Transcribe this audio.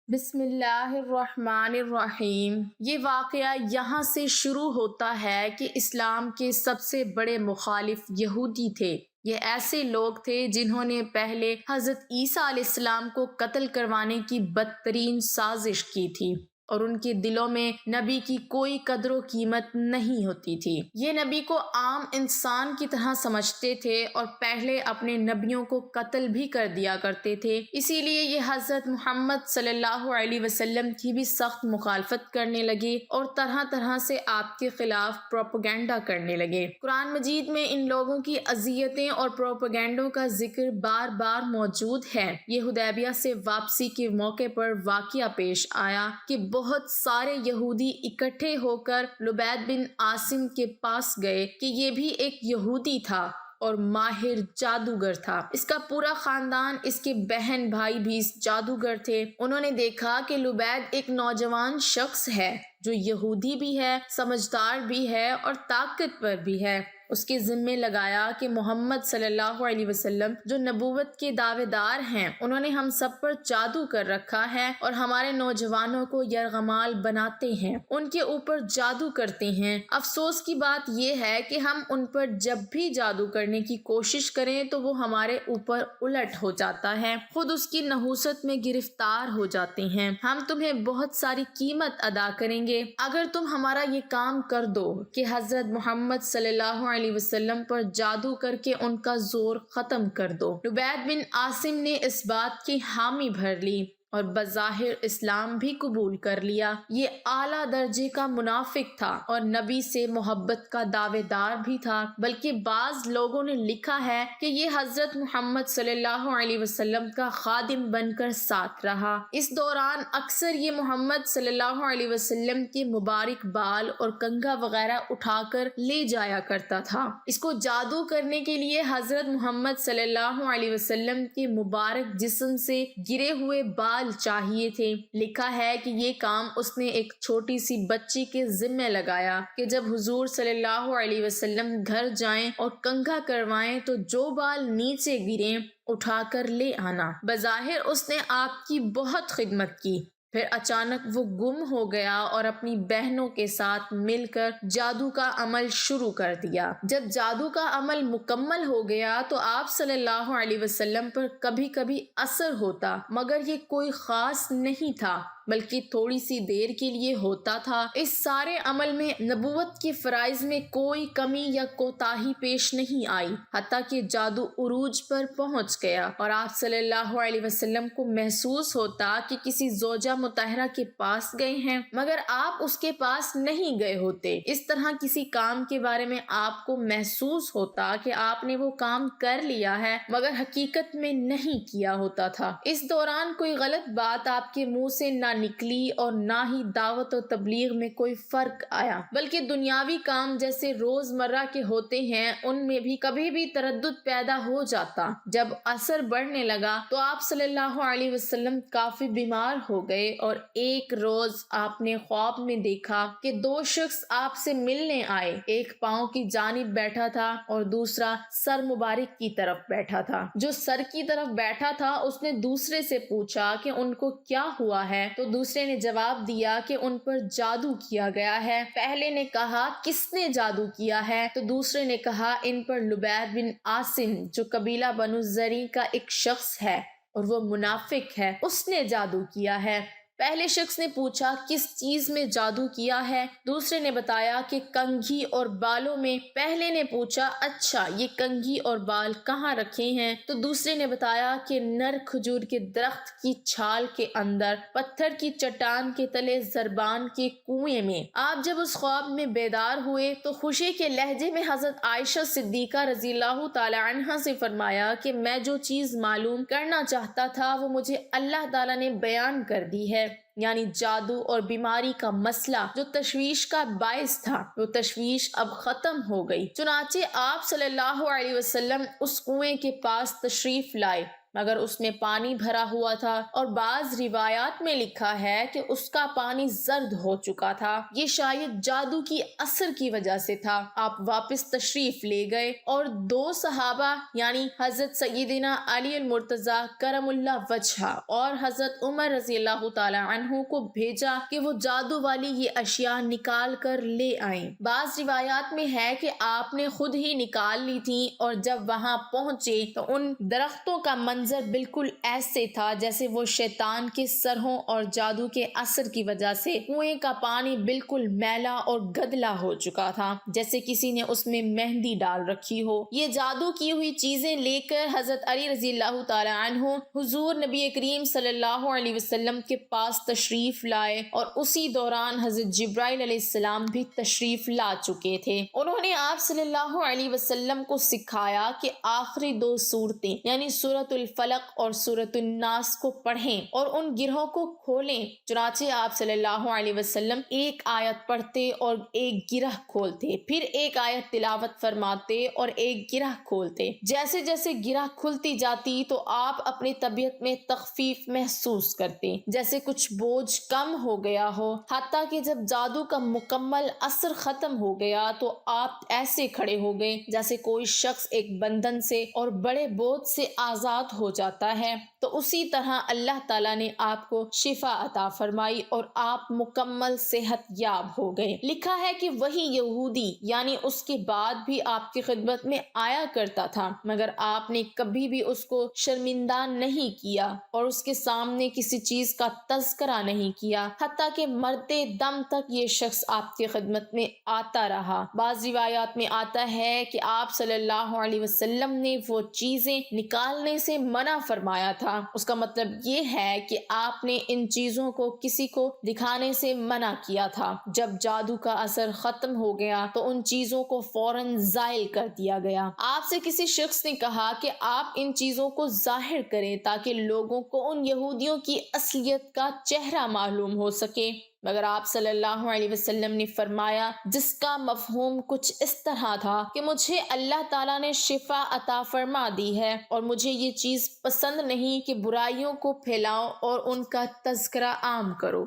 بسم اللہ الرحمن الرحیم۔ یہ واقعہ یہاں سے شروع ہوتا ہے کہ اسلام کے سب سے بڑے مخالف یہودی تھے۔ یہ ایسے لوگ تھے جنہوں نے پہلے حضرت عیسیٰ علیہ السلام کو قتل کروانے کی بدترین سازش کی تھی، اور ان کے دلوں میں نبی کی کوئی قدر و قیمت نہیں ہوتی تھی۔ یہ نبی کو عام انسان کی طرح سمجھتے تھے اور پہلے اپنے نبیوں کو قتل بھی کر دیا کرتے تھے۔ اسی لیے یہ حضرت محمد صلی اللہ علیہ وسلم کی بھی سخت مخالفت کرنے لگے اور طرح طرح سے آپ کے خلاف پروپیگنڈا کرنے لگے۔ قرآن مجید میں ان لوگوں کی اذیتیں اور پروپیگنڈوں کا ذکر بار بار موجود ہے۔ یہ حدیبیہ سے واپسی کے موقع پر واقعہ پیش آیا کہ بہت سارے یہودی اکٹھے ہو کر لبید بن عاصم کے پاس گئے کہ یہ بھی ایک یہودی تھا اور ماہر جادوگر تھا۔ اس کا پورا خاندان، اس کے بہن بھائی بھی جادوگر تھے۔ انہوں نے دیکھا کہ لبید ایک نوجوان شخص ہے جو یہودی بھی ہے، سمجھدار بھی ہے اور طاقتور بھی ہے۔ اس کے ذمے لگایا کہ محمد صلی اللہ علیہ وسلم جو نبوت کے دعوے دار ہیں، انہوں نے ہم سب پر جادو کر رکھا ہے اور ہمارے نوجوانوں کو یرغمال بناتے ہیں، ان کے اوپر جادو کرتے ہیں۔ افسوس کی بات یہ ہے کہ ہم ان پر جب بھی جادو کرنے کی کوشش کریں تو وہ ہمارے اوپر الٹ ہو جاتا ہے، خود اس کی نحوست میں گرفتار ہو جاتے ہیں۔ ہم تمہیں بہت ساری قیمت ادا کریں گے اگر تم ہمارا یہ کام کر دو کہ حضرت محمد صلی اللہ علیہ وسلم پر جادو کر کے ان کا زور ختم کر دو۔ لبید بن عاصم نے اس بات کی حامی بھر لی اور بظاہر اسلام بھی قبول کر لیا۔ یہ اعلیٰ درجے کا منافق تھا اور نبی سے محبت کا دعوے دار بھی تھا، بلکہ بعض لوگوں نے لکھا ہے کہ یہ حضرت محمد صلی اللہ علیہ وسلم کا خادم بن کر ساتھ رہا۔ اس دوران اکثر یہ محمد صلی اللہ علیہ وسلم کے مبارک بال اور کنگھا وغیرہ اٹھا کر لے جایا کرتا تھا۔ اس کو جادو کرنے کے لیے حضرت محمد صلی اللہ علیہ وسلم کے مبارک جسم سے گرے ہوئے بال چاہیے تھے۔ لکھا ہے کہ یہ کام اس نے ایک چھوٹی سی بچی کے ذمہ لگایا کہ جب حضور صلی اللہ علیہ وسلم گھر جائیں اور کنگھا کروائیں تو جو بال نیچے گریں اٹھا کر لے آنا۔ بظاہر اس نے آپ کی بہت خدمت کی، پھر اچانک وہ گم ہو گیا اور اپنی بہنوں کے ساتھ مل کر جادو کا عمل شروع کر دیا۔ جب جادو کا عمل مکمل ہو گیا تو آپ صلی اللہ علیہ وسلم پر کبھی کبھی اثر ہوتا، مگر یہ کوئی خاص نہیں تھا بلکہ تھوڑی سی دیر کے لیے ہوتا تھا۔ اس سارے عمل میں نبوت کے فرائض میں کوئی کمی یا کوتاہی پیش نہیں آئی، حتیٰ کہ جادو عروج پر پہنچ گیا اور آپ صلی اللہ علیہ وسلم کو محسوس ہوتا کہ کسی زوجہ مطہرہ کے پاس گئے ہیں، مگر آپ اس کے پاس نہیں گئے ہوتے۔ اس طرح کسی کام کے بارے میں آپ کو محسوس ہوتا کہ آپ نے وہ کام کر لیا ہے، مگر حقیقت میں نہیں کیا ہوتا تھا۔ اس دوران کوئی غلط بات آپ کے منہ سے نہ نکلی اور نہ ہی دعوت و تبلیغ میں کوئی فرق آیا، بلکہ دنیاوی کام جیسے روزمرہ کے ہوتے ہیں ان میں بھی کبھی بھی تردد پیدا ہو جاتا۔ جب اثر بڑھنے لگا تو آپ صلی اللہ علیہ وسلم کافی بیمار ہو گئے اور ایک روز آپ نے خواب میں دیکھا کہ دو شخص آپ سے ملنے آئے، ایک پاؤں کی جانب بیٹھا تھا اور دوسرا سر مبارک کی طرف بیٹھا تھا۔ جو سر کی طرف بیٹھا تھا اس نے دوسرے سے پوچھا کہ ان کو کیا ہوا ہے، تو دوسرے نے جواب دیا کہ ان پر جادو کیا گیا ہے۔ پہلے نے کہا کس نے جادو کیا ہے، تو دوسرے نے کہا ان پر لبید بن عاصم جو قبیلہ بنو زرع کا ایک شخص ہے اور وہ منافق ہے، اس نے جادو کیا ہے۔ پہلے شخص نے پوچھا کس چیز میں جادو کیا ہے، دوسرے نے بتایا کہ کنگھی اور بالوں میں۔ پہلے نے پوچھا اچھا یہ کنگھی اور بال کہاں رکھے ہیں، تو دوسرے نے بتایا کہ نر کھجور کے درخت کی چھال کے اندر، پتھر کی چٹان کے تلے، زربان کے کنویں میں۔ آپ جب اس خواب میں بیدار ہوئے تو خوشی کے لہجے میں حضرت عائشہ صدیقہ رضی اللہ تعالی عنہا سے فرمایا کہ میں جو چیز معلوم کرنا چاہتا تھا وہ مجھے اللہ تعالیٰ نے بیان کر دی ہے، یعنی جادو اور بیماری کا مسئلہ جو تشویش کا باعث تھا، وہ تشویش اب ختم ہو گئی۔ چنانچہ آپ صلی اللہ علیہ وسلم اس کنویں کے پاس تشریف لائے۔ مگر اس میں پانی بھرا ہوا تھا، اور بعض روایات میں لکھا ہے کہ اس کا پانی زرد ہو چکا تھا۔ یہ شاید جادو کی اثر کی وجہ سے تھا۔ آپ واپس تشریف لے گئے اور 2 صحابہ یعنی حضرت سیدنا علی المرتضیٰ کرم اللہ وجہہ اور حضرت عمر رضی اللہ تعالی عنہ کو بھیجا کہ وہ جادو والی یہ اشیاء نکال کر لے آئیں۔ بعض روایات میں ہے کہ آپ نے خود ہی نکال لی تھی، اور جب وہاں پہنچے تو ان درختوں کا منظر بالکل ایسے تھا جیسے وہ شیطان کے سرہوں اور جادو کے اثر کی وجہ سے کنویں کا پانی بالکل میلا اور گدلا ہو چکا تھا، جیسے کسی نے اس میں مہندی ڈال رکھی ہو۔ یہ جادو کی ہوئی چیزیں لے کر حضرت علی رضی اللہ تعالی عنہ حضور نبی کریم صلی اللہ علیہ وسلم کے پاس تشریف لائے، اور اسی دوران حضرت جبرائیل علیہ السلام بھی تشریف لا چکے تھے۔ انہوں نے آپ صلی اللہ علیہ وسلم کو سکھایا کہ آخری 2 سورتیں یعنی سورۃ الفلق اور سورۃ الناس کو پڑھیں اور ان گرہوں کو کھولیں۔ چنانچہ آپ صلی اللہ علیہ وسلم ایک آیت پڑھتے اور ایک گرہ کھولتے، پھر ایک آیت تلاوت فرماتے اور ایک گرہ کھولتے۔ جیسے جیسے گرہ کھلتی جاتی تو آپ اپنی طبیعت میں تخفیف محسوس کرتے، جیسے کچھ بوجھ کم ہو گیا ہو، حتیٰ کہ جب جادو کا مکمل اثر ختم ہو گیا تو آپ ایسے کھڑے ہو گئے جیسے کوئی شخص ایک بندھن سے اور بڑے بوجھ سے آزاد ہو جاتا ہے۔ تو اسی طرح اللہ تعالیٰ نے آپ کو شفا عطا فرمائی اور آپ مکمل صحت یاب ہو گئے۔ لکھا ہے کہ وہی یہودی یعنی اس کے بعد بھی آپ کی خدمت میں آیا کرتا تھا، مگر آپ نے کبھی بھی اس کو شرمندہ نہیں کیا اور اس کے سامنے کسی چیز کا تذکرہ نہیں کیا، حتیٰ کہ مرتے دم تک یہ شخص آپ کی خدمت میں آتا رہا۔ بعض روایات میں آتا ہے کہ آپ صلی اللہ علیہ وسلم نے وہ چیزیں نکالنے سے منع فرمایا تھا۔ اس کا مطلب یہ ہے کہ آپ نے ان چیزوں کو کسی کو دکھانے سے منع کیا تھا۔ جب جادو کا اثر ختم ہو گیا تو ان چیزوں کو فوراً زائل کر دیا گیا۔ آپ سے کسی شخص نے کہا کہ آپ ان چیزوں کو ظاہر کریں تاکہ لوگوں کو ان یہودیوں کی اصلیت کا چہرہ معلوم ہو سکے، مگر آپ صلی اللہ علیہ وسلم نے فرمایا، جس کا مفہوم کچھ اس طرح تھا کہ مجھے اللہ تعالیٰ نے شفا عطا فرما دی ہے اور مجھے یہ چیز پسند نہیں کہ برائیوں کو پھیلاؤ اور ان کا تذکرہ عام کرو۔